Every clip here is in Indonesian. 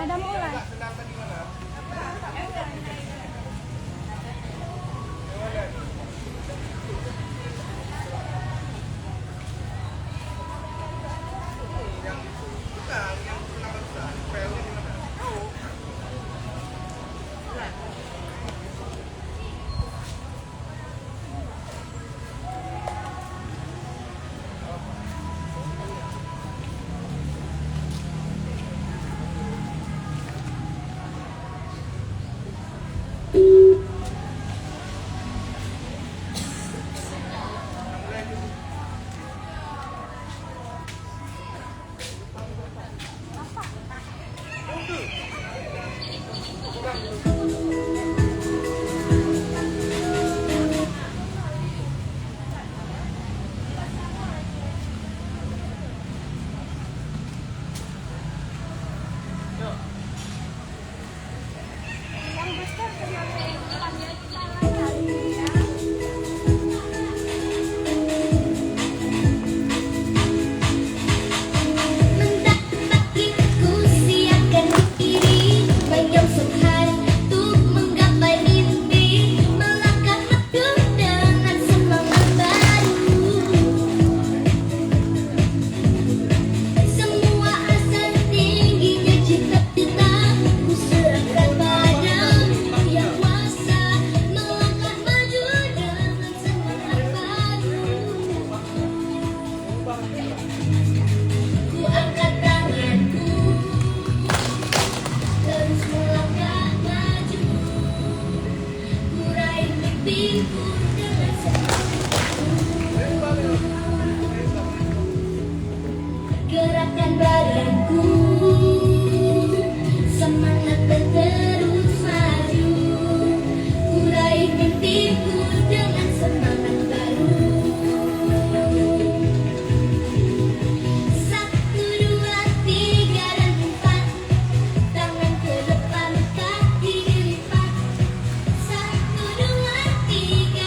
Udah mulai. Gerakan badanku, semangat dan terus maju. Ku raih mimpiku dengan semangat baru. 1, 2, 3 dan 4. Tangan ke depan, kaki dilipat. 1, 2, 3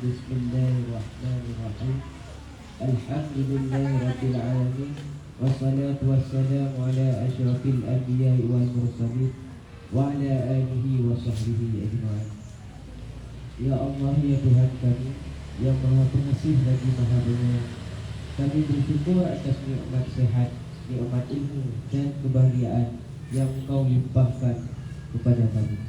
Bismillahirrahmanirrahim. Alhamdulillahi Rabbil Alamin. Wassalatu wassalamu ala asyrafil anbiya'i wal mursalin wa ala alihi wa sahbihi ajma'in. Ya Allah, ya Tuhan kami yang Maha Pengasih lagi Maha Penyayang, kami bersyukur atas nikmat sehat, nikmat ilmu dan kebahagiaan yang Engkau limpahkan kepada kami.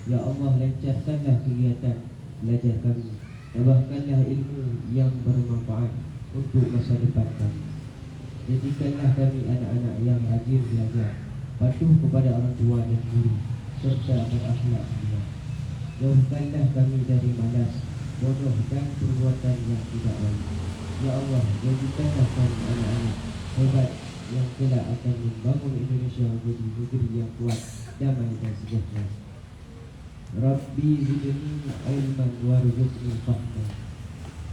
Ya Allah, lancarkanlah kegiatan belajar kami, tambahkanlah ilmu yang bermanfaat untuk masa depan kami. Jadikanlah kami anak-anak yang rajin belajar, patuh kepada orang tua dan guru, serta berakhlak mulia. Jauhkanlah kami dari malas, bodoh dan perbuatan yang tidak baik. Ya Allah, jadikanlah kami anak-anak hebat yang kelak akan membangun Indonesia menjadi negeri yang kuat, damai dan sejahtera. Rabbi zidni ilman warzuqni fahma.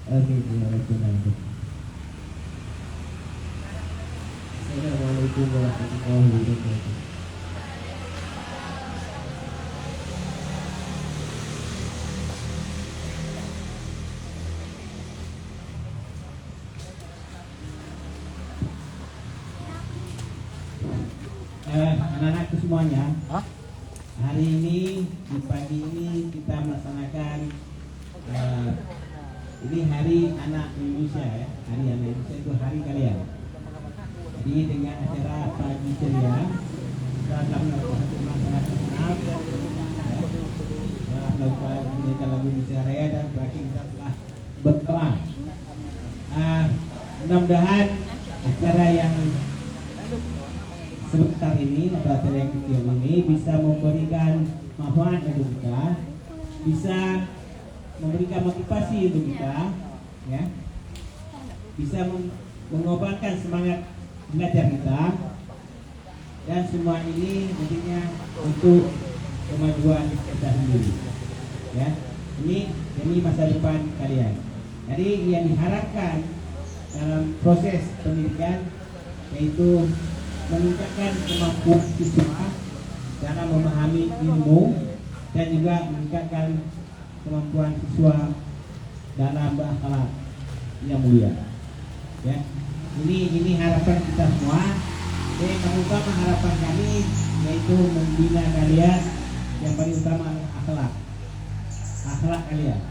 Amin ya rabbal alamin. Assalamualaikum warahmatullahi wabarakatuh. Anak-anakku semuanya, hari ini di pagi ini kita melaksanakan ini hari anak Indonesia ya. Hari anak Indonesia itu hari kalian. Jadi dengan acara pagi ceria kita akan melaksanakan melakukan lagu Indonesia Raya dan terakhir kita telah berdoa. Mudah-mudahan acara yang sebentar ini atau acara yang kecil ini bisa memberikan manfaat untuk kita, bisa memberikan motivasi untuk kita, ya, bisa mengobarkan semangat belajar kita, dan semua ini nantinya untuk kemajuan kita sendiri, ya. Ini masa depan kalian. Jadi yang diharapkan dalam proses pendidikan yaitu meningkatkan kemampuan siswa dalam memahami ilmu dan juga meningkatkan kemampuan siswa dalam berakhlak yang mulia. Ya, ini harapan kita semua. Yang paling utama harapan kami yaitu membina kalian, yang paling utama akhlak kalian.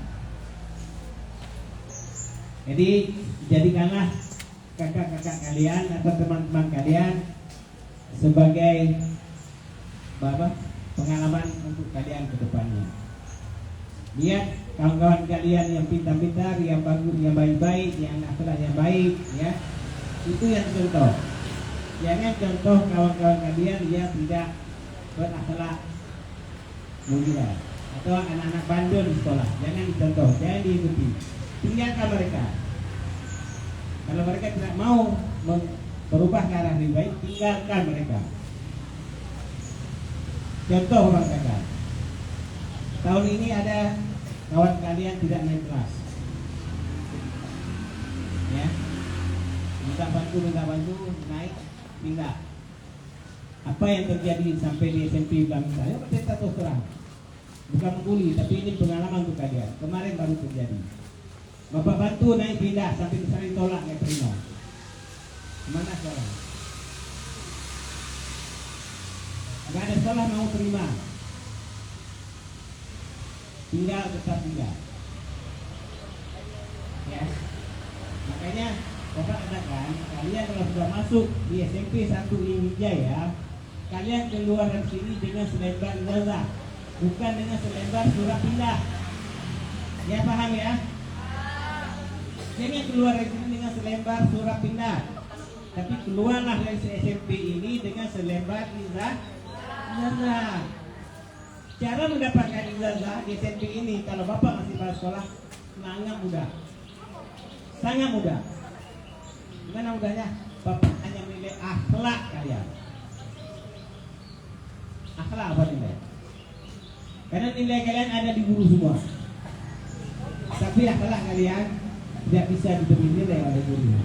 Jadi jadikanlah kakak-kakak kalian atau teman-teman kalian sebagai pengalaman untuk kalian ke depannya. Lihat kawan-kawan kalian yang pintar-pintar, yang bagus, yang baik-baik, yang akhlak yang baik, ya. Itu yang contoh. Jangan contoh kawan-kawan kalian yang tidak berakhlak mulia atau anak-anak bandel di sekolah. Jangan dicontoh, jangan diikuti. Tinggalkan mereka. Kalau mereka tidak mau berubah ke arah lebih baik, tinggalkan mereka. Contoh Bang Kakak, tahun ini ada kawan kalian tidak naik kelas, ya, minta bantu naik pindah. Apa yang terjadi sampai di SMP bilang saya bercerita terus terang, bukan mengguli, tapi ini pengalaman untuk kalian. Kemarin baru terjadi. Bapak bantu naik pindah sampai misalnya ditolak naik terima. Mana sekarang? Gak ada sekolah mau terima. Tinggal tetap tinggal. Ya. Makanya Bapak katakan kalian kalau sudah masuk di SMP 1 Wijaya, kalian keluar dari sini dengan selembar ijazah, bukan dengan selembar surat pindah. Ya paham ya? Jangan keluar dari sini dengan selembar surat pindah, tapi keluarlah dari SMP ini dengan selembar ijazah. Cara mendapatkan ijazah di SMP ini, kalau Bapak masih pada sekolah, sangat mudah. Sangat mudah. Gimana mudahnya? Bapak hanya menilai akhlak kalian. Akhlak apa nilai? Karena nilai kalian ada di guru semua. Tapi akhlak kalian tidak bisa diberi nilai oleh guru.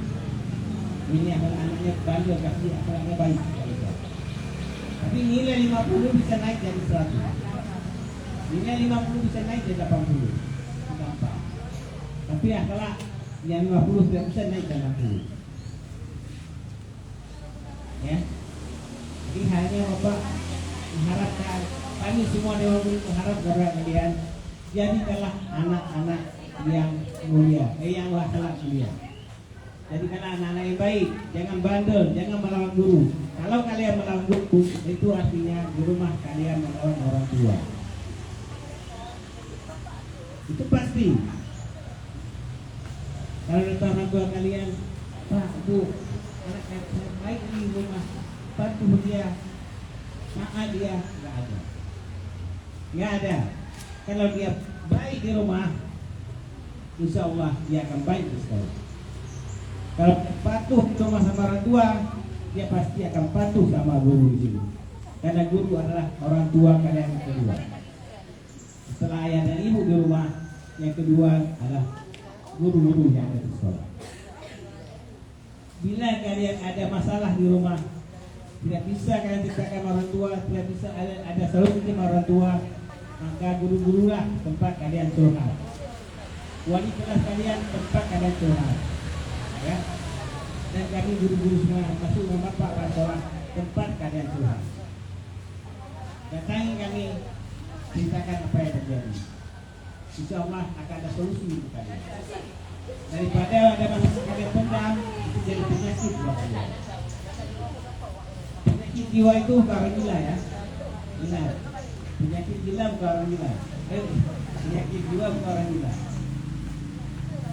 Ini adalah anaknya bandel, kasih akhlaknya baik. Tapi nilai 50 bisa naik jadi 100. Nilai 50 bisa naik jadi 80. Gampang. Tapi akhlak yang 50 tidak bisa naik ke 60. Ya. Jadi hanya Bapak mengharapkan, kami semua Dewan Guru mengharap kepada kalian, jadikanlah anak-anak yang mulia, yang akhlak mulia. Jadikanlah anak-anak yang baik, jangan bandel, jangan melawan guru. Kalau kalian melawan guru, itu artinya di rumah kalian melawan orang tua. Itu pasti. Kalau datang orang tua kalian, Pak, Bu, anak saya baik di rumah, bantu dia, maaf dia, nggak ada. Nggak ada. Kalau dia baik di rumah, insya Allah dia akan baik di sekolah. Kalau patuh di rumah sama orang tua, dia pasti akan patuh sama guru di sini. Karena guru adalah orang tua kalian yang kedua. Setelah ayah dan ibu di rumah, yang kedua adalah guru-guru yang ada di sekolah. Bila kalian ada masalah di rumah, tidak bisa kalian ceritakan orang tua, tidak bisa ada solusi sama orang tua, maka guru-gurulah tempat kalian curhat. Wali kelas kalian tempat kalian curhat. Ya. Dan kami guru-guru semua masuk rumah Pak Rasulullah tempat kalian curhat. Datangi kami, ceritakan apa yang terjadi. Insya Allah akan ada solusi untuk kalian. Daripada ada masalah kalian pendam, itu jadi penyakit buat kalian. Penyakit jiwa itu bukan orang gila ya. Benar. Penyakit gila bukan orang gila. Penyakit jiwa bukan orang gila.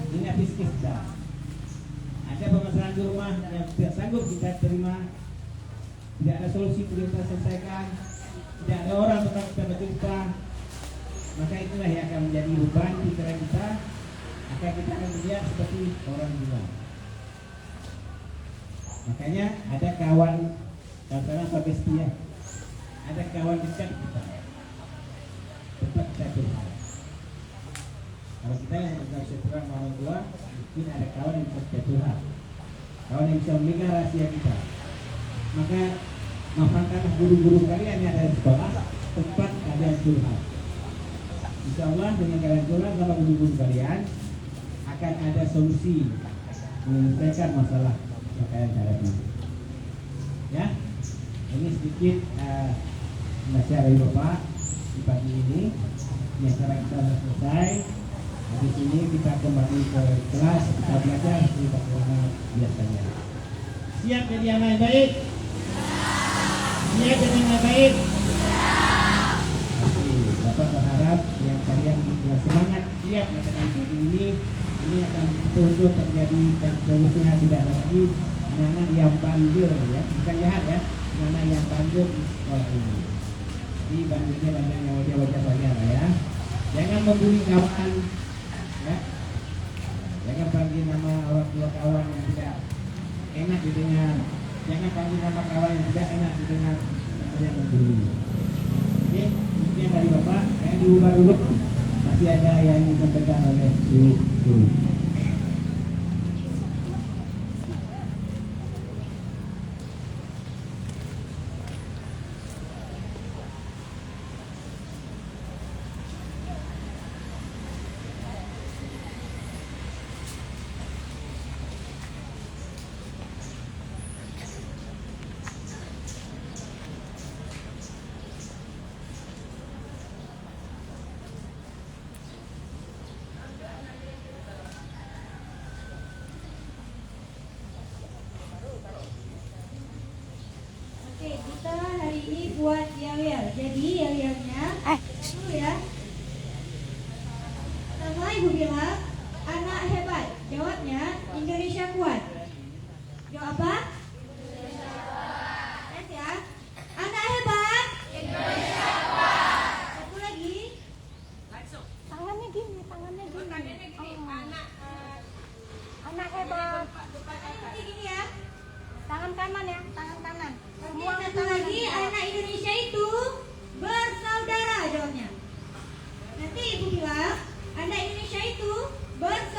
Ini habis kisah. Ada permasalahan di rumah yang tidak sanggup kita terima, tidak ada solusi untuk kita selesaikan, tidak ada orang tetap kita berjumpa, maka itulah yang akan menjadi beban pikiran kita, akan kita akan melihat seperti orang gila. Makanya ada kawan, katakanlah sebagai setia, ada kawan dekat kita, tempat kita curhat. Kalau kita yang tidak bisa curhat sama orang tua, mungkin ada kawan yang bisa kita curhat, kawan yang bisa memegang rahasia kita. Maka manfaatkanlah guru-guru kalian yang ada di sekolah, tempat kalian curhat. Insya Allah dengan kalian curhat sama guru-guru kalian, akan ada solusi menyelesaikan masalah yang kalian hadapi. Ya, ini sedikit nasihat dari Bapak di pagi ini. Ini acara kita sudah selesai. Habis ini kita kembali ke kelas, kita belajar seperti bagaimana biasanya. Siap jadi anak yang baik? Siap jadi anak yang baik? Bapak berharap yang kalian yang semangat siap melakukan ini akan betul-betul terjadi dan solusinya tidak ada lagi anak-anak yang bandel ya, bukan jahat ya, anak-anak yang bandel di sekolah ini. Jadi bandelnya banyak yang wajah-wajah saja lah ya. Jangan membuli kawan. Ya. Jangan panggil nama orang tua kawan yang tidak enak didengar. Jangan panggil nama kawan yang tidak enak didengar. Jangan membuli. Oke, ini dari Bapak. Yang diubah dulu. Masih ada yang disampaikan oleh guru. Oke, kita hari ini buat yel-yel. Jadi yel-yelnya dulu ya. Pertama Ibu bilang anak hebat. Jawabnya Indonesia kuat. Jawab apa? Indonesia kuat. Yes ya. Anak hebat. Indonesia kuat. Satu lagi. Tangannya gini. Anak hebat. Nanti gini ya. Tangan kanan ya, tangan kanan. Semua satu lagi anak Indonesia itu bersaudara jawabnya. Nanti Ibu bilang anak Indonesia itu bersaudara.